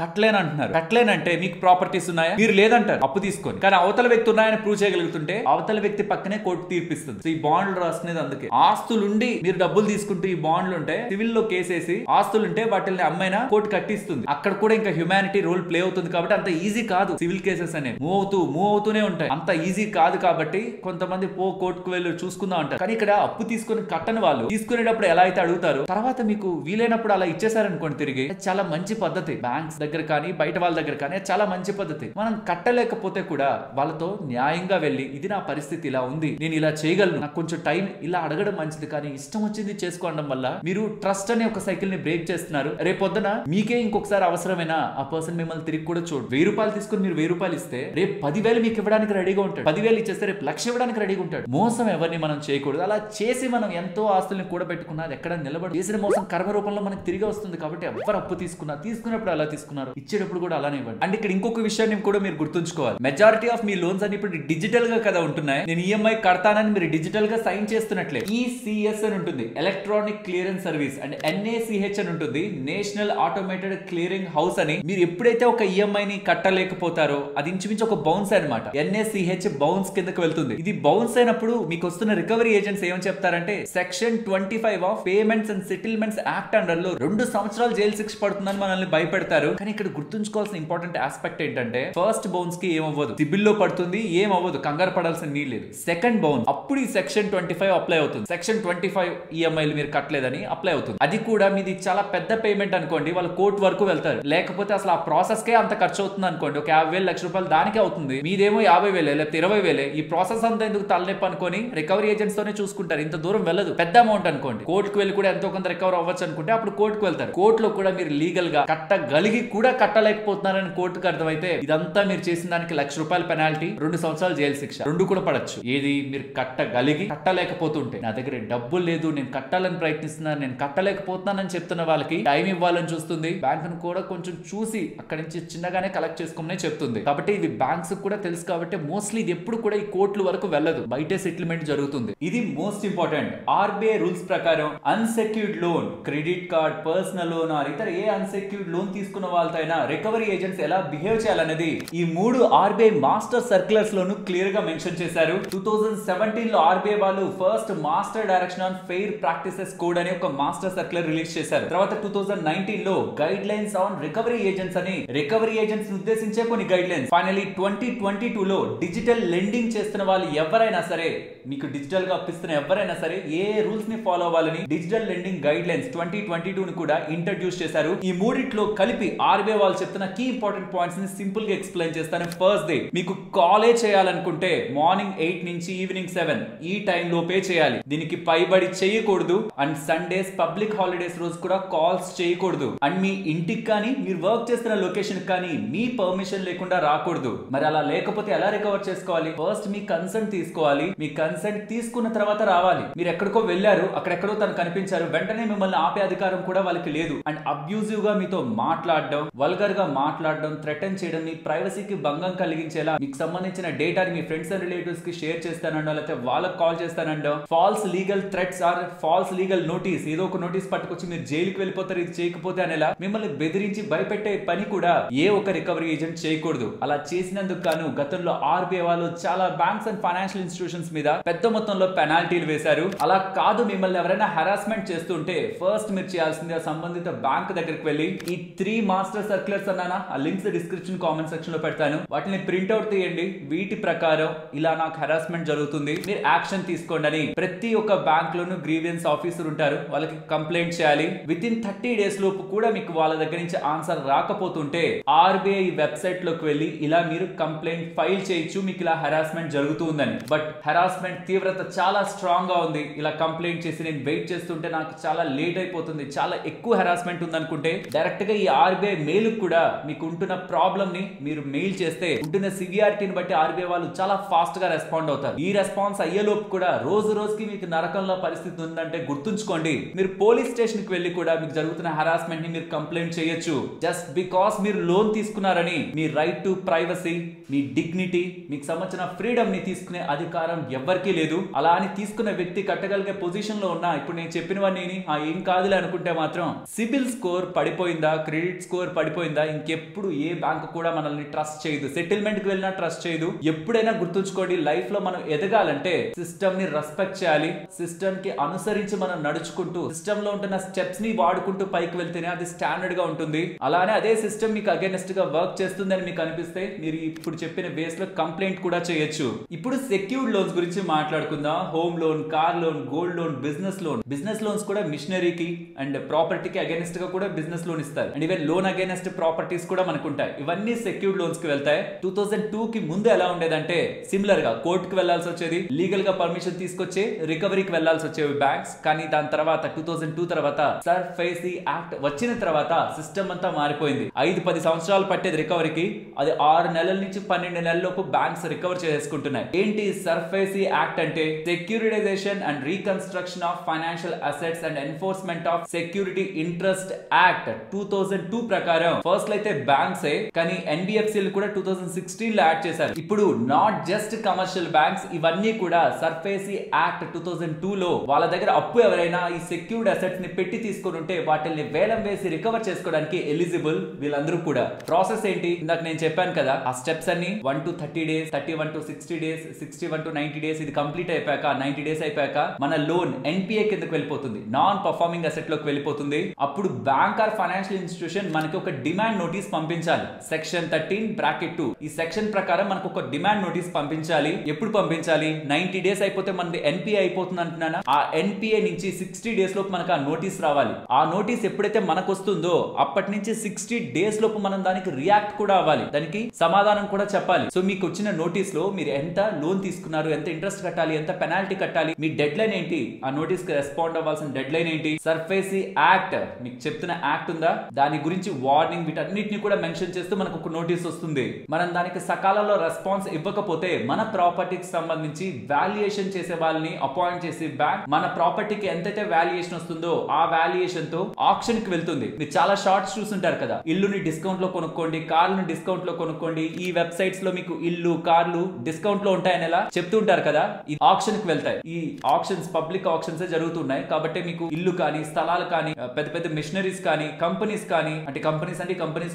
కట్టలేనంటే మీకు ప్రాపర్టీస్ ఉన్నాయా, మీరు లేదంటారు అప్పు తీసుకొని. కానీ అవతల వ్యక్తి ఉన్నాయని ప్రూవ్ చేయగలుగుతుంటే అవతల వ్యక్తి పక్కనే కోర్టు తీర్పిస్తుంది. ఈ బాండ్లు రాసుకునేది అందుకే. ఆస్తులుండి మీరు డబ్బులు తీసుకుంటూ ఈ బాండ్లు ఉంటే సివిల్ లో కేసేసి, ఆస్తులుంటే వాటిని అమ్మైనా కోర్టు కట్టిస్తుంది. అక్కడ కూడా ఇంకా హ్యుమానిటీ రోల్ ప్లే అవుతుంది. కాబట్టి అంత ఈజీ కాదు సివిల్ కేసెస్ అనేవి, మూవ్ అవుతూనే ఉంటాయి. అంత ఈజీ కాదు కాబట్టి కొంతమంది కోర్టుకు వెళ్ళి చూసుకుందాం అంటారు. కానీ ఇక్కడ అప్పు తీసుకుని కట్టని వాళ్ళు తీసుకునేటప్పుడు ఎలా అయితే అడుగుతారో, తర్వాత మీకు వీలైనప్పుడు అలా ఇచ్చేసారనుకోండి తిరిగి, చాలా మంచి పద్ధతి. బ్యాంక్స్ దగ్గర కానీ బయట వాళ్ళ దగ్గర కానీ చాలా మంచి పద్ధతి. మనం కట్టలేకపోతే కూడా వాళ్ళతో న్యాయంగా వెళ్ళి, ఇది నా పరిస్థితి ఇలా ఉంది, నేను ఇలా చేయగలను, నాకు కొంచెం టైం, ఇలా అడగడం మంచిది. కానీ ఇష్టం వచ్చింది చేసుకోవడం వల్ల మీరు ట్రస్ట్ అనే ఒక సైకిల్ ని బ్రేక్ చేస్తున్నారు. రేపొద్దున మీకే ఇంకొకసారి అవసరమైన ఆ పర్సన్ మిమ్మల్ని తిరిగి కూడా చూడు. 1000 రూపాయలు తీసుకుని మీరు 1000 రూపాయలు ఇస్తే రేపు 10,000 మీకు ఇవ్వడానికి రెడీగా ఉంటాడు. 10,000 ఇచ్చేస్తే రేపు 1,00,000 ఇవ్వడానికి రెడీగా ఉంటాడు. మోసం ఎవరిని మనం చేయకూడదు. అలా చేసి మనం ఎంతో ఆస్తుల్ని కూడా పెట్టుకున్నది ఎక్కడ నిలబడి చేసిన మోసం కర్మ రూపంలో మనకి తిరిగి వస్తుంది. కాబట్టి ఎవరు అప్పు తీసుకున్నప్పుడు అలా తీసుకున్నారు, ఇచ్చేటప్పుడు కూడా అలానే ఇవ్వండి. అండ్ ఇక్కడ ఇంకొక విషయాన్ని కూడా మీరు గుర్తుంచుకోవాలి. మెజారిటీ ఆఫ్ మీ లోన్స్ అని ఇప్పుడు డిజిటల్ గా కదా ఉంటున్నాయి. నేను ఈఎంఐ కడతానని మీరు డిజిటల్ గా సైన్ చేస్తున్నట్లే. ECS అని ఉంటుంది, electronic clearance service, and NACH అని ఉంటుంది, నేషనల్ ఆటోమేటెడ్ క్లియరింగ్ హౌస్ అని. మీరు ఎప్పుడైతే ఒక ఈఎంఐ ని కట్టలేకపోతారో అది ఇంచుమించు ఒక బౌన్స్ అనమాట. NACH బౌన్స్ కిందకి వెళ్తుంది. ఇది బౌన్స్ అయినప్పుడు మీకు వస్తున్న రికవరీ ఏజెంట్స్ ఏమని చెప్తారంటే, section 25 of payments and settlements act under లో 2 సంవత్సరాలు జైలు శిక్ష పడుతుందని మనల్ని భయపెడతారు. కానీ కానీ ఇక్కడ గుర్తుంచుకోవాల్సిన ఇంపార్టెంట్ ఆస్పెక్ట్ ఏంటంటే ఫస్ట్ బౌన్స్ కి ఏమవ్వదు, సిబిల్ లో పడుతుంది, ఏం అవ్వదు, కంగారు పడాల్సిన నీళ్ళు లేదు. సెకండ్ బౌన్స్ అప్పుడు ఈ సెక్షన్ 25 అప్లై అవుతుంది. సెక్షన్ 25 ఈఎంఐలు మీరు కట్టలేదని అప్లై అవుతుంది. అది కూడా మీది చాలా పెద్ద పేమెంట్ అనుకోండి, వాళ్ళు కోర్టు వరకు వెళ్తారు. లేకపోతే అసలు ఆ ప్రాసెస్ కే అంత ఖర్చు అవుతుంది అనుకోండి, ఒక 50,000 లక్ష రూపాయలు దానికే అవుతుంది. మీదేమో 50,000 లేకపోతే 20,000. ఈ ప్రాసెస్ అంతా ఎందుకు తలనొప్పి అనుకోని రికవరీ ఏజెంట్స్ తోనే చూసుకుంటారు. ఇంత దూరం వెళ్ళదు. పెద్ద అమౌంట్ అనుకోండి, కోర్టుకు వెళ్ళి కూడా ఎంతో కొంత రికవర్ అవ్వచ్చు అనుకుంటే అప్పుడు కోర్టుకు వెళ్తారు. కోర్టులో కూడా మీరు లీగల్ గా కట్టగలిగి కూడా కట్టలేకపోతున్నారని కోర్టుకు అర్థమైతే ఇదంతా మీరు చేసిన దానికి ₹1,00,000 పెనాల్టీ, 2 సంవత్సరాలు జైలు శిక్ష, 2 కూడా పడచ్చు. ఏది మీరు కట్టగలిగి కట్టలేకపోతుంటే, నా దగ్గర డబ్బులు లేదు, నేను కట్టాలని ప్రయత్నిస్తున్నాను, నేను కట్టలేకపోతున్నానని చెప్తున్న వాళ్ళకి టైం ఇవ్వాలని చూస్తుంది. బ్యాంకును కూడా కొంచెం చూసి అక్కడి నుంచి చిన్నగానే కలెక్ట్ చేసుకోమని చెప్తుంది. కాబట్టి ఇది బ్యాంక్స్ కూడా తెలుసు కాబట్టి మోస్ట్లీ ఇది ఎప్పుడు కూడా ఈ కోర్టుల వరకు వెళ్ళదు, బయటే సెటిల్మెంట్ జరుగుతుంది. ఇది మోస్ట్ ఇంపార్టెంట్. ఆర్బీఐ రూల్స్ ప్రకారం unsecured loan, credit card, personal loan or ఇతర ఏ అన్సెక్యూర్డ్ లోన్ తీసుకున్న వాళ్ళతో రికవరీ ఏజెంట్స్ ఎలా బిహేవ్ చేయాలనేది ఈ 3 ఆర్బీఐ మాస్టర్ సర్క్యులర్స్ లోను క్లియర్ గా మెన్షన్ చేశారు. 2017 లో ఆర్బీఐ వాళ్ళు first master direction on fair practices code అనే ఒక మాస్టర్ సర్క్యులర్ రిలీజ్ చేశారు. తర్వాత 2019 లో guide lines on recovery agents అని రికవరీ ఏజెంట్స్ ఉద్దేశించే కొన్ని గైడ్ లైన్స్. ఫైనలీ 2022 లో డిజిటల్ లెండింగ్ చేస్తున్న వాళ్ళు ఎవరైనా సరే, మీకు డిజిటల్ గా అప్పిస్తున్న ఎవరైనా సరే ఏ రూల్స్ ని ఫాలో అవ్వాలని డిజిటల్ లెండింగ్ గైడ్ లైన్స్ 2022 ని కూడా ఇంట్రడ్యూస్ చేశారు. ఈ మూడిట్లో కలిపి ఆర్బీఐ వాళ్ళు చెప్తున్న కీ ఇంపార్టెంట్ పాయింట్స్ ని సింపుల్ గా ఎక్స్ప్లెయిన్ చేస్తాను. ఫస్ట్ డే, మీకు కాలేజ్ చేయాలనుకుంటే మార్నింగ్ 8 నుంచి ఈవినింగ్ 7 ఈ టైం లోపే చేయాలి. దీనికి పైబడి చేయకూడదు. అండ్ సండేస్, పబ్లిక్ హాలిడేస్ రోజు కూడా కాల్స్ చేయకూడదు. అండ్ మీ ఇంటికి కానీ మీరు వర్క్ చేస్తున్న లొకేషన్ కానీ మీ పర్మిషన్ లేకుండా రాకూడదు. మరి అలా లేకపోతే ఎలా రికవర్ చేసుకోవాలి? ఫస్ట్ మీ కన్సెంట్ తీసుకోవాలి. మీ కన్సెంట్ తీసుకున్న తర్వాత రావాలి. మీరు ఎక్కడికో వెళ్ళారు, అక్కడెక్కడో తను కనిపించారు, వెంటనే మిమ్మల్ని ఆపే అధికారం కూడా వాళ్ళకి లేదు. అండ్ అబ్యూజివ్ గా మీతో మాట్లాడడం, వల్గర్ గా మాట్లాడడం, థ్రెటన్ చేయడం, మీ ప్రైవసీకి భంగం కలిగించేలా మీకు సంబంధించిన డేటాని మీ ఫ్రెండ్స్ అండ్ రిలేటివ్స్ కి షేర్ చేస్తానండో, లేకపోతే వాళ్ళకి కాల్ చేస్తానండో, false legal threats or false legal notice, ఏదో ఒక నోటీస్ పట్టుకొచ్చి మీరు జైలుకి వెళ్ళిపోతారు ఇది చేయకపోతే అనేలా మిమ్మల్ని బెదిరించి భయపెట్టే పని కూడా ఏ ఒక రికవరీ ఏజెంట్ చేయకూడదు. అలా చేసినందుకు గాను గతంలో ఆర్బీఐ వాళ్ళు చాలా బ్యాంక్స్ అండ్ ఫైనాన్షియల్ ఇన్స్టిట్యూషన్స్ మీద పెద్ద మొత్తంలో పెనాల్టీలు వేశారు. అలా కాదు, మిమ్మల్ని ఎవరైనా హరాస్మెంట్ చేస్తుంటే ఫస్ట్ మీరు చేయాల్సింది ఆ సంబంధిత బ్యాంక్ దగ్గరికి వెళ్ళి ఈ 3 మాస్టర్ సర్క్యులర్స్ అన్నానా, ఆ లింక్స్ డిస్క్రిప్షన్ కామెంట్ సెక్షన్ లో పెడతాను, వాటిని ప్రింట్అవుట్ తీయండి. వీటి ప్రకారం ఇలా నాకు హరాస్మెంట్ జరుగుతుంది, మీరు యాక్షన్ తీసుకోండి అని ప్రతి ఒక్క బ్యాంక్ లోను గ్రీవియన్స్ ఆఫీసర్ ఉంటారు, వాళ్ళకి కంప్లైంట్ చేయాలి. విత్ ఇన్ 30 డేస్ లోపు కూడా మీకు వాళ్ళ దగ్గర నుంచి ఆన్సర్ రాకపోతుంటే ఆర్బీఐ వెబ్సైట్ లోకి వెళ్ళి ఇలా మీరు కంప్లైంట్ ఫైల్ చేయొచ్చు, మీకు ఇలా హరాస్మెంట్ జరుగుతుందని. బట్ హరాస్మెంట్ తీవ్రత చాలా స్ట్రాంగ్ గా ఉంది. ఇలా కంప్లైంట్ చేసి నేను వెయిట్ చేస్తుంటే నాకు చాలా లేట్ అయిపోతుంది, చాలా ఎక్కువ హరాస్మెంట్ ఉందనుకుంటే డైరెక్ట్ గా ఈ ఆర్బీఐ మెయిల్ కూడా మీకు ఉంటున్న ప్రాబ్లమ్ ని మీరు మెయిల్ చేస్తే ఉంటున్న సివియారిటీని బట్టి ఆర్బీఐ వాళ్ళు చాలా ఫాస్ట్ గా రెస్పాండ్ అవుతారు. ఈ రెస్పాన్స్ అయ్యేలోపు కూడా రోజు రోజుకి మీకు నరకంలో పరిస్థితి ఉందంటే గుర్తుంచుకోండి, మీరు పోలీస్ స్టేషన్ కి వెళ్ళి కూడా మీకు జరుగుతున్న హరాస్మెంట్ ని మీరు కంప్లైంట్ చేయొచ్చు. జస్ట్ బికాస్ మీరు లోన్ తీసుకున్నారని మీ రైట్ టు ప్రైవసీ, మీ డిగ్నిటీ, మీకు సంబంధించిన ఫ్రీడమ్ ని తీసుకునే అధికారం ఎవ్వరికీ లేదు. అలా అని తీసుకున్న వ్యక్తి కట్టగలిగే పొజిషన్ లో ఉన్నా ఇప్పుడు నేను చెప్పినవన్నీ ఏం కాదులే అనుకుంటే మాత్రం సిబిల్ స్కోర్ పడిపోయిందా, క్రెడిట్ స్కోర్ పడిపోయిందా, ఇంకెప్పుడు ఏ బ్యాంక్ కూడా మనల్ని ట్రస్ట్ చేయదు. సెటిల్మెంట్ కి వెళ్ళినా ట్రస్ట్ చేయదు. ఎప్పుడైనా గుర్తుంచుకోండి, లైఫ్ లో మనం ఎదగాలంటే సిస్టమ్ ని రెస్పెక్ట్ చేయాలి. సిస్టమ్ కి అనుసరించి మనం నడుచుకుంటూ సిస్టమ్ లో ఉంటున్న స్టెప్స్ ని వాడుకుంటూ పైకి వెళ్తేనే అది స్టాండర్డ్ గా ఉంటుంది. అలానే అదే సిస్టమ్ మీకు అగైనెస్ట్ గా వర్క్ చేస్తుందని మీకు అనిపిస్తే మీరు ఇప్పుడు చెప్పిన వేస్ లో కంప్లైంట్ కూడా చేయొచ్చు. ఇప్పుడు సెక్యూర్డ్ లోన్స్ గురించి మాట్లాడుకుందాం. Home loan, car loan, gold loan, business loan. Business loans కూడా మిషనరీకి అండ్ ప్రాపర్టీకి అగైనెస్ట్ గా కూడా బిజినెస్ లోన్ ఇస్తారు. And even loan against properties కూడా మనకు ఉంటాయి. ఇవన్నీ సెక్యూర్డ్ లోన్స్ కి వెళ్తాయి. 2002 కి ముందు ఎలా ఉండేదంటే సిమిలర్ గా కోర్టుకు వెళ్లాల్సి వచ్చేది, లీగల్ గా పర్మిషన్ తీసుకొచ్చి రికవరీకి వెళ్లాల్సి వచ్చేవి బ్యాంక్స్. కానీ దాని తర్వాత 2002 తర్వాత సర్ఫేసీ యాక్ట్ వచ్చిన తర్వాత సిస్టమ్ అంతా మారిపోయింది. 5-10 సంవత్సరాలు పట్టేది రికవరీకి, అది 6 నెలల నుంచి 12 నెలల లోపు బ్యాంక్స్ రికవర్ చేసుకుంటున్నాయి. ఏంటి సర్ఫేసీ యాక్ట్ అంటే? Securitisation and reconstruction of financial assets and enforcement of security interest act 2002 ప్రకారం ఫస్ట్ అయితే బ్యాంక్స్, కానీ ఎన్బిఎఫ్సిలు కూడా 2016 లో యాడ్ చేశారు. ఇప్పుడు నాట్ జస్ట్ కమర్షియల్ బ్యాంక్స్, ఇవన్నీ కూడా సర్ఫేసీ యాక్ట్ 2002 లో వాళ్ళ దగ్గర అప్పు ఎవరైనా ఈ సెక్యూర్డ్ అసెట్స్ ని పెట్టి తీసుకుని ఉంటే వాటిని వేలం వేసి రికవర్ చేసుకోవడానికి ఎలిజిబుల్. వీళ్ళందరూ కూడా ప్రాసెస్ ఏంటి ఇందాక నేను చెప్పాను కదా, ఆ స్టెప్స్ అన్ని 1 to 30 days, 31 to 60 days, 61 to 90 days. ఇది కంప్లీట్ అయిపోయాక 90 days అయిపోయాక మన లోన్ ఎన్పిఏ కిందకి వెళ్ళిపోతుంది, నాన్ పర్ఫార్మింగ్ అసెట్ లోకి వెళ్ళిపోతుంది. అప్పుడు బ్యాంక్ ఆర్ ఫైనాన్షియల్ ఇన్స్టిట్యూషన్ మన మనకి ఒక డిమాండ్ నోటీస్ పంపించాలి. సెక్షన్ 13(2). ఈ సెక్షన్ ప్రకారం మనకు ఒక డిమాండ్ నోటీస్ పంపించాలి. ఎప్పుడు పంపించాలి? 90 డేస్ అయిపోతే మనది ఎన్పిఏ అయిపోతుంది అంటున్నానా? ఆ ఎన్పిఏ నుంచి 60 డేస్ లోపు మనకు ఆ నోటీస్ రావాలి. ఆ నోటీస్ ఎప్పుడైతే మనకు వస్తుందో అప్పటి నుంచి 60 డేస్ లోపు మనం దానికి రియాక్ట్ కూడా అవ్వాలి, దానికి సమాధానం కూడా చెప్పాలి. సో మీకు వచ్చిన నోటీస్ లో మీరు ఎంత లోన్ తీసుకున్నారు, ఎంత ఇంట్రెస్ట్ కట్టాలి, ఎంత పెనాల్టీ కట్టాలి, మీ డెడ్ లైన్ ఏంటి, ఆ నోటీస్ కి రెస్పాండ్ అవ్వాల్సిన డెడ్ లైన్ ఏంటి, సర్ఫేసీ యాక్ట్ మీకు చెప్తున్న యాక్ట్ ఉందా, దాని గురించి వార్నింగ్, వీటన్నిటిని కూడా మెన్షన్ చేస్తూ మనకు ఒక నోటీస్ వస్తుంది. మనం దానికి సకాలంలో రెస్పాన్స్ ఇవ్వకపోతే మన ప్రాపర్టీకి సంబంధించి వాల్యుయేషన్ చేసే వాళ్ళని అపాయింట్ చేసి బ్యాంక్ మన ప్రాపర్టీకి ఎంతైతే వాల్యుయేషన్ వస్తుందో ఆ వాల్యుయేషన్ తో ఆక్షన్ కి వెళ్తుంది. మీరు చాలా షార్ట్స్ చూస్తుంటారు కదా, ఇల్లుని డిస్కౌంట్ లో కొనుక్కోండి, కార్లను డిస్కౌంట్ లో కొనుక్కోండి, ఈ వెబ్సైట్స్ లో మీకు ఇల్లు కార్లు డిస్కౌంట్ లో ఉంటాయని ఎలా చెప్తుంటారు కదా, ఈ ఆక్షన్ కి వెళ్తాయి. ఈ ఆక్షన్స్ పబ్లిక్ ఆక్షన్స్ జరుగుతున్నాయి కాబట్టి మీకు ఇల్లు కానీ స్థలాలు కానీ పెద్ద పెద్ద మిషనరీస్ కానీ కంపెనీస్ కానీ, అంటే కంపెనీస్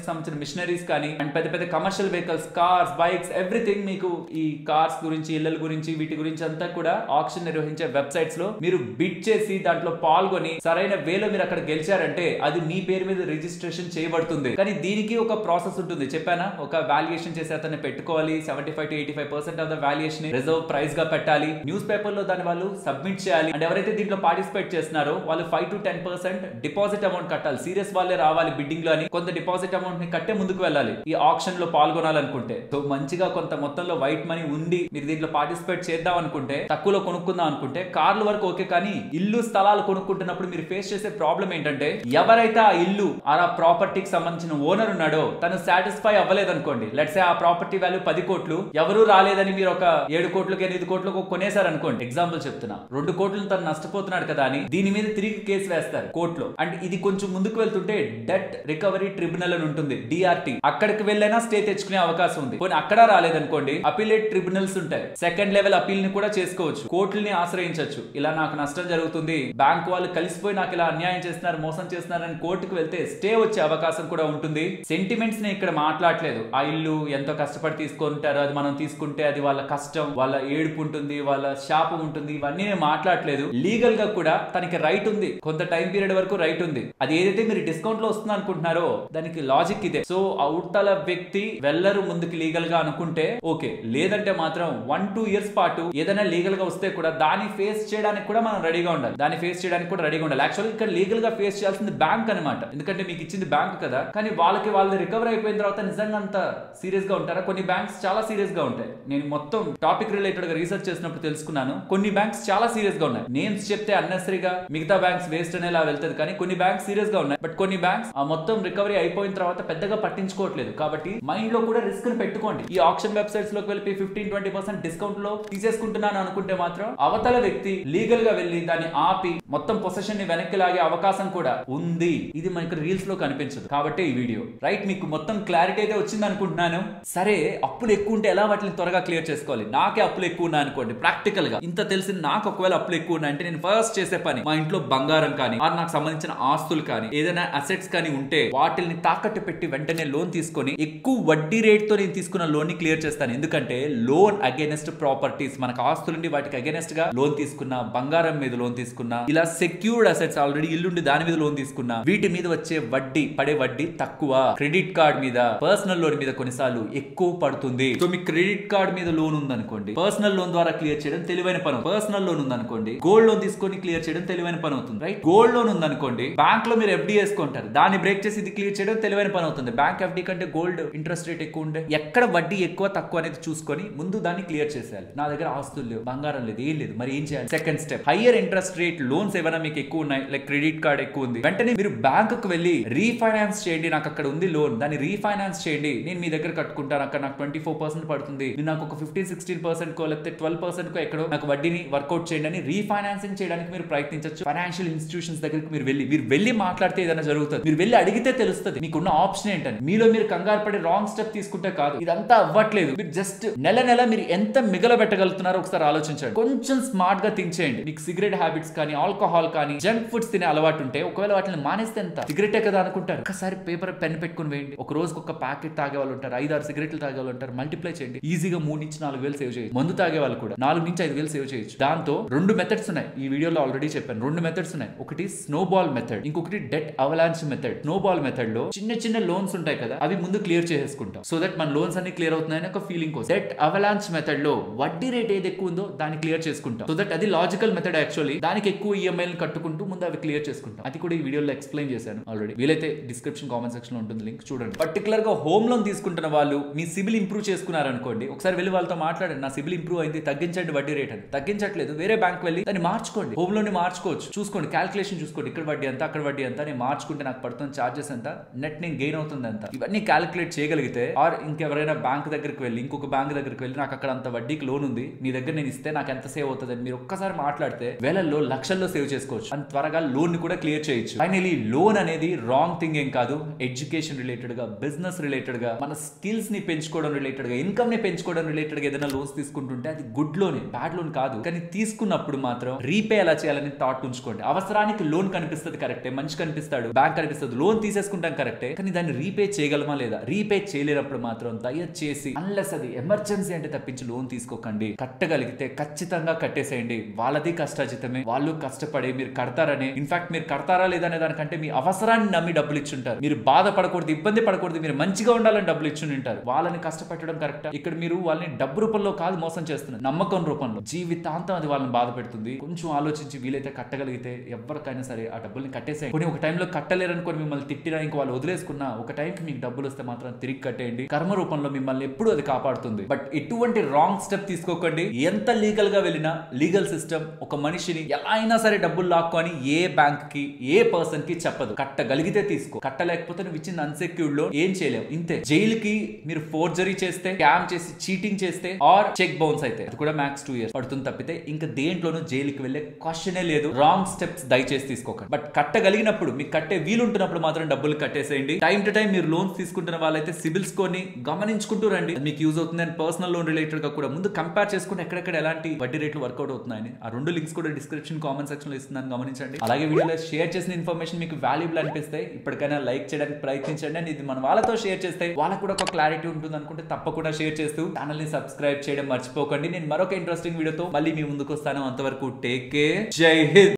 కి సంబంధించిన మిషనరీస్ కానీ అండ్ పెద్ద పెద్ద commercial vehicles, cars, bikes, everything మీకు ఈ కార్స్ గురించి, ఇళ్ళల గురించి, వీటి గురించి అంతా కూడా ఆక్షన్ నిర్వహించే వెబ్సైట్స్ లో మీరు బిడ్ చేసి దాంట్లో పాల్గొని సరైన వేలో మీరు అక్కడ గెలిచారంటే అది మీ పేరు మీద రిజిస్ట్రేషన్ చేయబడుతుంది. కానీ దీనికి ఒక ప్రాసెస్ ఉంటుంది, చెప్పానా? ఒక వాల్యుయేషన్ చేసి అతన్ని పెట్టుకోవాలి. 75 to 85% of the valuation reserve price గా పెట్టాలి. న్యూస్ పేపర్ లో దాని వాళ్ళు సబ్మిట్ చేయాలి. అండ్ ఎవరైతే దీంట్లో పార్టిసిపేట్ చేస్తున్నారో వాళ్ళు 5 to 10% డిపాజిట్ అమౌంట్ కట్టాలి. సీరియస్ వాళ్ళే రావాలి బిడ్డింగ్ లో అని కొంత డిపాజిట్ అమౌంట్ ని కట్టే ముందుకు వెళ్ళాలి ఈ ఆక్షన్ లో పాల్గొనాలనుకుంటే. సో మంచిగా కొంత మొత్తంలో వైట్ మనీ ఉండి మీరు దీంట్లో పార్టిసిపేట్ చేద్దాం అనుకుంటే, తక్కువలో కొనుక్కుందాం అనుకుంటే కార్ల వరకు ఓకే, కానీ ఇల్లు స్థలాలు కొనుక్కుంటున్నప్పుడు మీరు ఫేస్ చేసే ప్రాబ్లం ఏంటంటే, ఎవరైతే ఆ ఇల్లు ఆ ప్రాపర్టీకి సంబంధించిన ఓనర్ ఉన్నాడో తను సాటిస్ఫై అవ్వలేదనుకోండి, లెట్స్ సే ఆ ప్రాపర్టీ వాల్యూ 10 కోట్లు, ఎవరు రాలేదని మీరు ఒక 7 కోట్లకి 8 కోట్లకు కొనేసారు అనుకోండి, ఎగ్జాంపుల్ చెప్తున్నా, 2 కోట్లు తను నష్టపోతున్నాడు కదా అని దీని మీద తిరిగి కేసు వేస్తారు కోర్టులో. అండ్ ఇది కొంచెం ముందుకు వెళ్తుంటే డెట్ రికవరీ ట్రిబ్యునల్ అని ఉంటుంది, DRT, అక్కడికి వెళ్ళైనా స్టే తెచ్చుకునే అవకాశం ఉంది. కొన్ని అక్కడ రాలేదనుకోండి అపీలేట్ ట్రిబ్యునల్స్ ఉంటాయి, సెకండ్ లెవెల్ అపీల్ ని కూడా చేసుకోవచ్చు, కోర్టుల్ని ఆశ్రయించవచ్చు. ఇలా నాకు నష్టం జరుగుతుంది, బ్యాంక్ వాళ్ళు కలిసిపోయి నాకు ఇలా అన్యాయం చేస్తున్నారు, మోసం చేస్తున్నారు అని కోర్టుకు వెళ్తే స్టే వచ్చే అవకాశం కూడా ఉంటుంది. సెంటిమెంట్స్ ని ఇక్కడ మాట్లాడలేదు, ఆ ఇల్లు ఎంతో కష్టపడి తీసుకుంటారు, అది మనం తీసుకుంటే అది వాళ్ళ కష్టం, వాళ్ళ ఏడుపు ఉంటుంది, వాళ్ళ శాపం ఉంటుంది, ఇవన్నీ నేను మాట్లాడలేదు. లీగల్ గా కూడా తనకి రైట్ ఉంది, కొంత టైం పీరియడ్ వరకు రైట్ ఉంది. అది ఏదైతే మీరు డిస్కౌంట్ లో వస్తుంది అనుకుంటున్నారో దానికి లాజిక్ ఇదే. సో అవతల వ్యక్తి వెళ్ళరు ముందుకు లీగల్ గా అనుకుంటే ఓకే, లేదంటే మాత్రం 1-2 years పాటు ఏదైనా లీగల్ గా వస్తే కూడా దాన్ని ఫేస్ చేయడానికి కూడా మనం రెడీగా ఉండాలి, యాక్చువల్లీ ఇక్కడ లీగల్ గా ఫేస్ చేయాల్సింది బ్యాంక్ అనమాట, ఎందుకంటే మీకు ఇచ్చింది బ్యాంక్ కదా. కానీ వాళ్ళది రికవర్ అయిపోయిన తర్వాత నిజంగా అంత సీరియస్ గా ఉంటారా? కొన్ని బ్యాంక్స్ చాలా సీరియస్ గా ఉంటాయి. నేను మొత్తం టాపిక్ రిలేటెడ్ గా రీసెర్చ్ చేసినప్పుడు తెలుసుకున్నాను, కొన్ని బ్యాంక్స్ చాలా సీరియస్ గా ఉన్నాయి. నేమ్స్ చెప్తే అన్నెసరీగా మిగతా బ్యాంక్స్ వేస్ట్ అనేలా వెళ్తుంది, కానీ కొన్ని బ్యాంక్స్ సీరియస్ గా ఉన్నాయి. బట్ కొన్ని బ్యాంక్స్ ఆ మొత్తం రికవరీ అయిపోయిన తర్వాత పెద్దగా పట్టించుకోవట్లేదు. కాబట్టి మైండ్ లో కూడా రిస్క్ ని పెట్టుకోండి. ఈ ఆప్షన్ వెబ్సైట్స్ లోకి వెళ్ళి 15-20% డిస్కౌంట్ లో తీసేసుకుంటున్నాను అనుకుంటే మాత్రం అవతల వ్యక్తి లీగల్ గా వెళ్ళి దాన్ని ఆపి మొత్తం పొసెషన్ ని వెనక్కి లాగే అవకాశం కూడా ఉంది. ఇది మనకి రీల్స్ లో కనిపించదు కాబట్టి ఈ వీడియో రైట్. మీకు మొత్తం క్లారిటీ అయితే వచ్చింది అనుకుంటున్నాను. సరే, అప్పులు ఎక్కువ ఉంటే ఎలా వాటిని త్వరగా క్లియర్ చేసుకోవాలి? నాకే అప్పులు ఎక్కువ ఉన్నాయి అనుకోండి, ప్రాక్టికల్ గా ఇంత తెలిసి నాకు ఒకవేళ అప్పులు ఎక్కువ ఉన్నాయి అంటే నేను ఫస్ట్ చేసే పని మా ఇంట్లో బంగారం కానీ నాకు సంబంధించిన ఆస్తులు కానీ ఏదైనా అసెట్స్ కానీ ఉంటే వాటిని తాకట్టు పెట్టి వెంటనే లోన్ తీసుకొని ఎక్కువ వడ్డీ రేట్ తో నేను తీసుకున్న లోన్ ని క్లియర్ చేస్తాను. ఎందుకంటే లోన్ అగైనెస్ట్ ప్రాపర్టీస్, మనకు ఆస్తులుండి వాటికి అగైనెస్ట్ గా లోన్ తీసుకున్నా, బంగారం మీద లోన్ తీసుకున్నా, ఇలా సెక్యూర్డ్ అసెట్స్ ఆల్రెడీ ఇల్లుండి దాని మీద లోన్ తీసుకున్నా, వీటి మీద వచ్చే పడే వడ్డీ తక్కువ. క్రెడిట్ కార్డ్ మీద, పర్సనల్ లోన్ మీద కొన్నిసార్లు ఎక్కువ పడుతుంది. సో మీ క్రెడిట్ కార్డ్ మీద లోన్ ఉందనుకోండి, పర్సనల్ లోన్ ద్వారా క్లియర్ చేయడం తెలివైన పని. పర్సనల్ లోన్ ఉందనుకోండి, గోల్డ్ లోన్ తీసుకొని క్లియర్ చేయడం తెలివైన పని అవుతుంది. రైట్, గోల్డ్ లోన్ ఉందనుకోండి, బ్యాంక్ లో మీరు FD వేసుకుంటారు, దాన్ని బ్రేక్ చేసి ఇది క్లియర్ చేయడం తెలివైన పని అవుతుంది. బ్యాంక్ FD కంటే గోల్డ్ ఇంట్రెస్ట్ రేట్ ఎక్కువ ఉండే, ఎక్కడ వడ్డీ ఎక్కువ తక్కువ అనేది చూసుకొని ముందు దాన్ని క్లియర్ చేసేయాలి. నా దగ్గర ఆస్తులు లేవు, బంగారం లేదు, ఏం లేదు, మరి ఏం చేయాలి? Second step, higher interest rate loans ఏమైనా మీకు ఎక్కువ ఉన్నాయి, లైక్ క్రెడిట్ కార్డ్ ఎక్కువ ఉంది, వెంటనే మీరు బ్యాంక్ కు వెళ్ళి రీఫైనాన్స్ చేయండి. నాకు అక్కడ ఉంది లోన్, దాన్ని రీఫైనాన్స్ చేయండి, నేను మీ దగ్గర కట్టుకుంటాను, అక్కడ నాకు 24% పడుతుంది, నాకు ఒక 15-16% కో లేకపోతే 12% కో ఎక్కడో నాకు వడ్డీని వర్కౌట్ చేయండి అని రీఫైనాన్సింగ్ చేయడానికి మీరు ప్రయత్నించవచ్చు. ఫైనాన్షియల్ ఇన్స్టిట్యూషన్స్ దగ్గరికి మీరు వెళ్ళి మాట్లాడితే ఏదైనా జరుగుతుంది. మీరు వెళ్ళి అడిగితే తెలుస్తుంది మీకున్న ఆప్షన్ ఏంటని. మీలో మీరు కంగారు పడి రాంగ్ స్టెప్ తీసుకుంటే కాదు, ఇదంతా అవ్వట్లేదు. మీరు జస్ట్ నెల మీరు ఎంత మిగలబెట్టగలుగుతున్నారో ఒకసారి ఆలోచించండి. కొంచెం స్మార్ట్ గా థింక్ చేయండి. మీకు సిగరెట్ హ్యాబిట్స్ కానీ, ఆల్కహాల్ కానీ, జంక్ ఫుడ్స్ తినే అలవాటు ఉంటే ఒకవేళ వాటిని మానేస్తే ఎంత, సిగరెటే కదా అనుకుంటారు, ఒకసారి పేపర్ పెన్ పెట్టుకుని వేయండి. ఒక రోజుకి ఒక ప్యాకెట్ తాగే వాళ్ళు ఉంటారు, 5-6 సిగరెట్లు తాగే వాళ్ళు ఉంటారు, మల్టిప్లై చేయండి, ఈజీగా 3-4 వేలు సేవ్ చేయొచ్చు. మందు తాగే వాళ్ళు కూడా 4-5 వేలు సేవ్ చేయొచ్చు. దాంతో 2 మెథడ్స్ ఉన్నాయి, ఈ వీడియోలో ఆల్రెడీ చెప్పాను. 2 మెథడ్స్ ఉన్నాయి, ఒకటి స్నోబాల్ మెథడ్, ఇంకొకటి debt avalanche method. Snowball method లో చిన్న చిన్న లోన్స్ ఉంటాయి కదా, అవి ముందు క్లియర్ చేసేసుకుంటాం. సో దట్ మన లోన్స్ అన్ని క్లియర్ అవుతున్నాయని ఒక ఫీలింగ్ కోసం. డెట్ అవలాంచ్ మెథడ్ లో వడ్డీ రేట్ ఏది ఎక్కువ ఉందో దాన్ని క్లియర్ చేసుకుంటాం. సో దట్ అది లాజికల్ మెథడ్. యాక్చువల్లీ దానికి ఎక్కువ ఈఎంఐ కట్టుకుంటూ ముందు అవి క్లియర్ చేసుకుంటాం. అది కూడా ఈ వీడియోలో ఎక్స్ప్లెయిన్ చేశాను ఆల్రెడీ. వీలైతే డిస్క్రిప్షన్ కామెంట్ సెక్షన్ లో ఉంటుంది లింక్, చూడండి. పర్టికులర్ గా హోమ్ లోన్ తీసుకుంటున్న వాళ్ళు మీ సిబిల్ ఇంప్రూవ్ చేసుకున్నారనుకోండి, ఒకసారి వెళ్ళి వాళ్ళతో మాట్లాడండి. నా సిబిల్ ఇంప్రూవ్ అయింది, తగ్గించండి వడ్డీ రేట్ అని. తగ్గించట్లేదు, వేరే బ్యాంక్ వెళ్ళి దాన్ని మార్చుకోండి. హోమ్ లోన్ మార్చుకోవచ్చు. చూసుకోండి, క్యాల్కులేషన్ చూసుకోండి. ఇక్కడ వడ్డీ ఎంత, అక్కడ వడ్డీ ఎంత, నేను మార్చుకుంటే నాకు పడుతున్న చార్జెస్ ఎంత, నెట్ నేను గెయిన్ అవుతుంది ఎంత, ఇవన్నీ క్యాల్కులేట్ చేయగలిగితే, ఆర్ ఇంకెవరైనా బ్యాంక్ దగ్గరికి వెళ్ళి ఇంకొక బ్యాంక్ దగ్గరికి వెళ్ళి నాకు అక్కడ అంత వడ్డీకి లోన్ ఉంది, మీ దగ్గర నేను ఇస్తే నాకు ఎంత సేవ్ అవుతుంది అని మీరు ఒక్కసారి మాట్లాడితే వేలల్లో లక్షల్లో సేవ్ చేసుకోవచ్చు. అంత త్వరగా లోన్ ని కూడా క్లియర్ చేయొచ్చు. ఫైనలీ లోన్ అనేది రాంగ్ థింగ్ ఏం కాదు. ఎడ్యుకేషన్ రిలేటెడ్ గా, బిజినెస్ రిలేటెడ్ గా, మన స్కిల్స్ ని పెంచుకోవడం రిలేటెడ్ గా, ఇన్కమ్ ని పెంచుకోవడం రిలేటెడ్ గా ఏదైనా లోన్స్ తీసుకుంటుంటే అది గుడ్ లోన్, బ్యాడ్ లోన్ కాదు. కానీ తీసుకున్నప్పుడు మాత్రం రీపే ఎలా చేయాలని థాట్ ఉంచుకోండి. అవసరానికి లోన్ కనిపిస్తుంది కరెక్టే, మంచి కనిపిస్తాడు, బ్యాంక్ కనిపిస్తుంది, లోన్ తీసేసుకుంటాం కరెక్టే, కానీ దాన్ని రీపే చేయగలమా లేదా, రీపే చేయలేనప్పుడు మాత్రం దయచేసి అన్లెస్ అది ఎమర్జెన్సీ అంటే తప్పించి లోన్ తీసుకోకండి. కట్టగలిగితే ఖచ్చితంగా కట్టేసేయండి. వాళ్ళది కష్టాజితమే, వాళ్ళు కష్టపడి మీరు కడతారని, ఇన్ఫాక్ట్ మీరు కడతారా లేదా అనే దానికంటే మీ అవసరాన్ని నమ్మి డబ్బులు ఇచ్చుంటారు. మీరు బాధపడకూడదు, ఇబ్బంది పడకూడదు, మీరు మంచిగా ఉండాలని డబ్బులు ఇచ్చుంటారు. వాళ్ళని కష్టపెట్టడం కరెక్టా? ఇక్కడ మీరు వాళ్ళని డబ్బు రూపంలో కాదు మోసం చేస్తున్నారు, నమ్మకం రూపంలో. జీవితాంతం అది వాళ్ళని బాధ పెడుతుంది. కొంచెం ఆలోచించి వీలైతే కట్టగలిగితే ఎవరికైనా సరే ఆ డబ్బుల్ని కట్టేసేయండి. కొన్ని ఒక టైంలో కట్టలేరనుకొని మిమ్మల్ని తిట్టినా, ఇంక వాళ్ళు వదిలేసుకున్నా, ఒక టైంకి మీకు డబ్బులు వస్తే మాత్రం తిరిగి కట్టేయండి. కర్మ రూపంలో మిమ్మల్ని ఎప్పుడు అది కాపాడుతుంది. బట్ ఎటువంటి రాంగ్ స్టెప్ తీసుకోకండి. ఎంత లీగల్ గా వెళ్ళినా లీగల్ సిస్టమ్ ఒక మనిషిని ఎలా అయినా సరే డబ్బులు లాక్కొని ఏ బ్యాంక్ కి, ఏ పర్సన్ కి చెప్పదు. కట్టగలిగితే తీసుకో, కట్టలేకపోతే నువ్వు ఇచ్చిన అన్సెక్యూర్డ్ లో ఏం చేయలేవు, ఇంతే. జైలుకి మీరు ఫోర్జరీ చేస్తే, స్కామ్ చేసి, చీటింగ్ చేస్తే, ఆర్ చెక్ బౌన్స్ అయితే అది కూడా మ్యాక్స్ 2 years పడుతుంది తప్పితే ఇంకా దేంట్లోనూ జైలుకి వెళ్లే క్వశ్చనే లేదు. రాంగ్ స్టెప్స్ దయచేసి తీసుకోకండి. బట్ కట్టగలిగినప్పుడు, మీకు కట్టే వీలుంటున్నప్పుడు మాత్రం డబ్బులు కట్టేసేయండి. టైం టు టైం మీరు లోన్స్ తీసుకుంటున్న వాళ్ళైతే సిబిల్ స్కోర్ ని గమనించుకుంటూ రండి. మీకు యూజ్ అవుతుంది. అండ్ పర్సనల్ లోన్ రిలేటెడ్ గా కూడా ముందు కంపేర్ చేసుకుని ఎక్కడెక్కడ ఎలాంటి వడ్డీ రేట్లు వర్కౌట్ అవుతున్నాయని ఆ 2 లింక్స్ కూడా డిస్క్రిప్షన్ కామెంట్ సెక్షన్ లో ఇస్తున్నాను, గమనించండి. అలాగే వీడియోలో షేర్ చేసిన ఇన్ఫర్మేషన్ మీకు వాల్యుబుల్ అనిపిస్తే ఇప్పటికైనా లైక్ చేయడానికి ప్రయత్నించండి. అండ్ ఇది మన వాళ్ళతో షేర్ చేస్తే వాళ్ళకు కూడా ఒక క్లారిటీ ఉంటుంది అనుకుంటే తప్పకుండా షేర్ చేస్తూ ఛానల్ ని సబ్స్క్రైబ్ చేయడం మర్చిపోకండి. నేను మరొక ఇంట్రెస్టింగ్ వీడియోతో మళ్ళీ మీ ముందుకు వస్తాను. అంతవరకు టేక్ కేర్. జై హింద్.